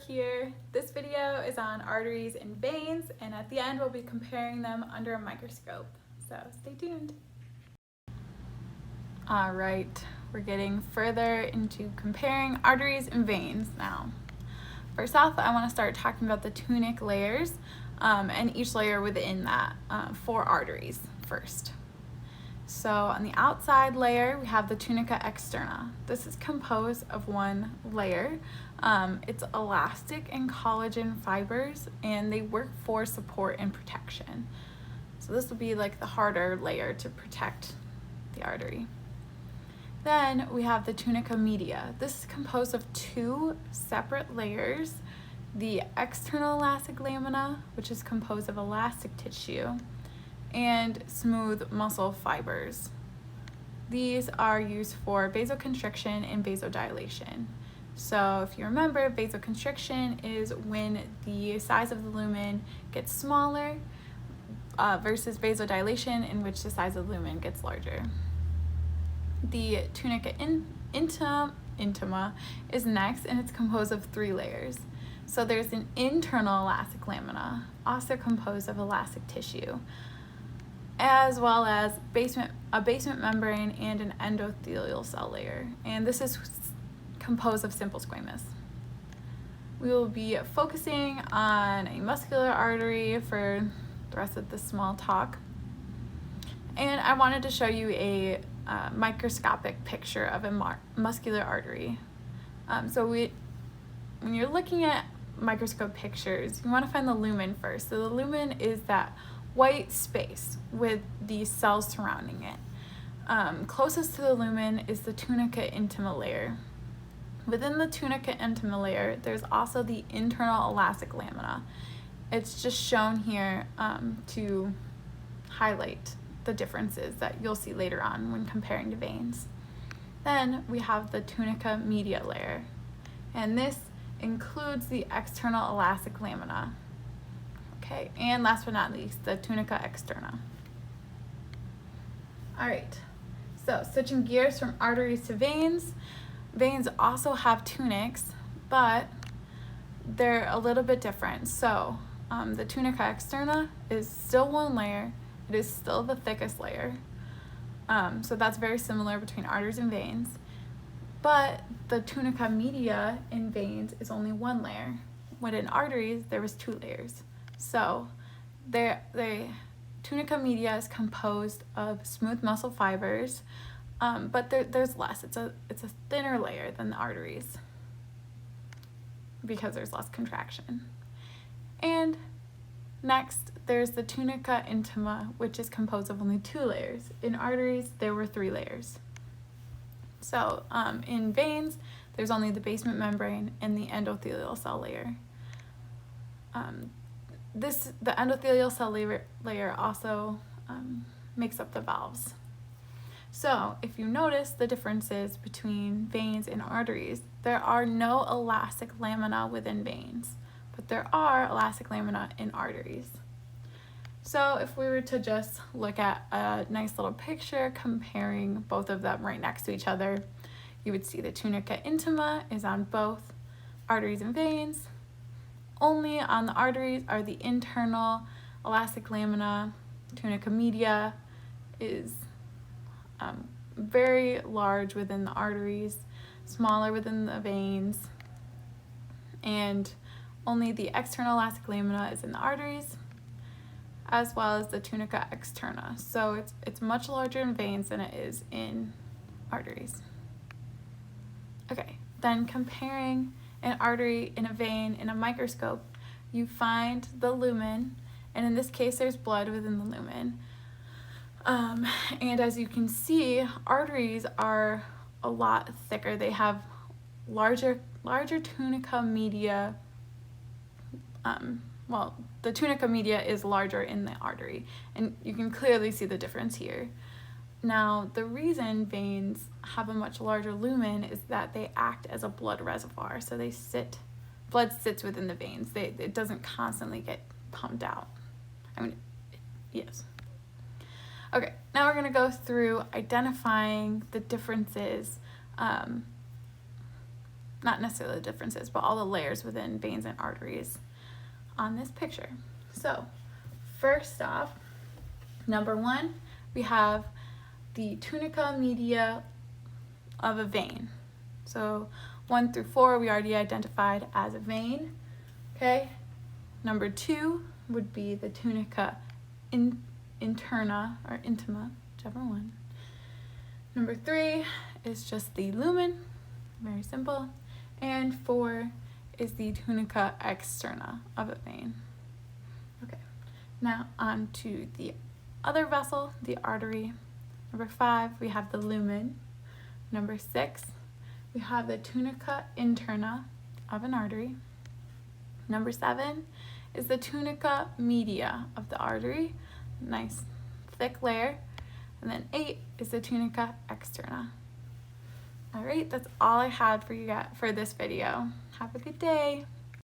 Brooke here. This video is on arteries and veins, and at the end we'll be comparing them under a microscope. So stay tuned. All right, we're getting further into comparing arteries and veins now. First off, I want to start talking about the tunic layers and each layer within that for arteries first. So on the outside layer, we have the tunica externa. This is composed of one layer. It's elastic and collagen fibers, and they work for support and protection. So this will be like the harder layer to protect the artery. Then we have the tunica media. This is composed of two separate layers. The external elastic lamina, which is composed of elastic tissue, and smooth muscle fibers. These are used for vasoconstriction and vasodilation. So if you remember, vasoconstriction is when the size of the lumen gets smaller versus vasodilation, in which the size of the lumen gets larger. The tunica intima is next, and it's composed of three layers. So there's an internal elastic lamina, also composed of elastic tissue, as well as a basement membrane and an endothelial cell layer. And this is composed of simple squamous. We will be focusing on a muscular artery for the rest of this small talk. And I wanted to show you a microscopic picture of a muscular artery. When you're looking at microscope pictures, you want to find the lumen first. So the lumen is that white space with the cells surrounding it. Closest to the lumen is the tunica intima layer. Within the tunica intima layer, there's also the internal elastic lamina. It's just shown here to highlight the differences that you'll see later on when comparing to veins. Then we have the tunica media layer, and this includes the external elastic lamina. Okay, and last but not least, the tunica externa. All right, so switching gears from arteries to veins. Veins also have tunics, but they're a little bit different. So the tunica externa is still one layer. It is still the thickest layer. So that's very similar between arteries and veins. But the tunica media in veins is only one layer, when in arteries there was two layers. So the tunica media is composed of smooth muscle fibers, but there's less. It's a thinner layer than the arteries because there's less contraction. And next, there's the tunica intima, which is composed of only two layers. In arteries, there were three layers. So in veins, there's only the basement membrane and the endothelial cell layer. The endothelial cell layer also makes up the valves. So if you notice the differences between veins and arteries, there are no elastic lamina within veins, but there are elastic lamina in arteries. So if we were to just look at a nice little picture comparing both of them right next to each other, you would see the tunica intima is on both arteries and veins. Only on the arteries are the internal elastic lamina. Tunica media is very large within the arteries, smaller within the veins, and only the external elastic lamina is in the arteries, as well as the tunica externa. So it's much larger in veins than it is in arteries. Okay, then comparing an artery and a vein in a microscope, you find the lumen, and in this case there's blood within the lumen. And as you can see, arteries are a lot thicker. They have larger tunica media. The tunica media is larger in the artery, and you can clearly see the difference here. Now, the reason veins have a much larger lumen is that they act as a blood reservoir. So blood sits within the veins. It doesn't constantly get pumped out. Yes. Okay, now we're gonna go through identifying the differences not necessarily the differences, but all the layers within veins and arteries on this picture. So first off, number one, we have the tunica media of a vein. So 1 through 4 we already identified as a vein. Okay. Number 2 would be the tunica interna or intima, whichever one. Number 3 is just the lumen, very simple. And 4 is the tunica externa of a vein. Okay, now on to the other vessel, the artery. Number 5, we have the lumen. Number 6, we have the tunica interna of an artery. Number 7 is the tunica media of the artery, nice thick layer. And then 8 is the tunica externa. All right, that's all I had for you guys for this video. Have a good day.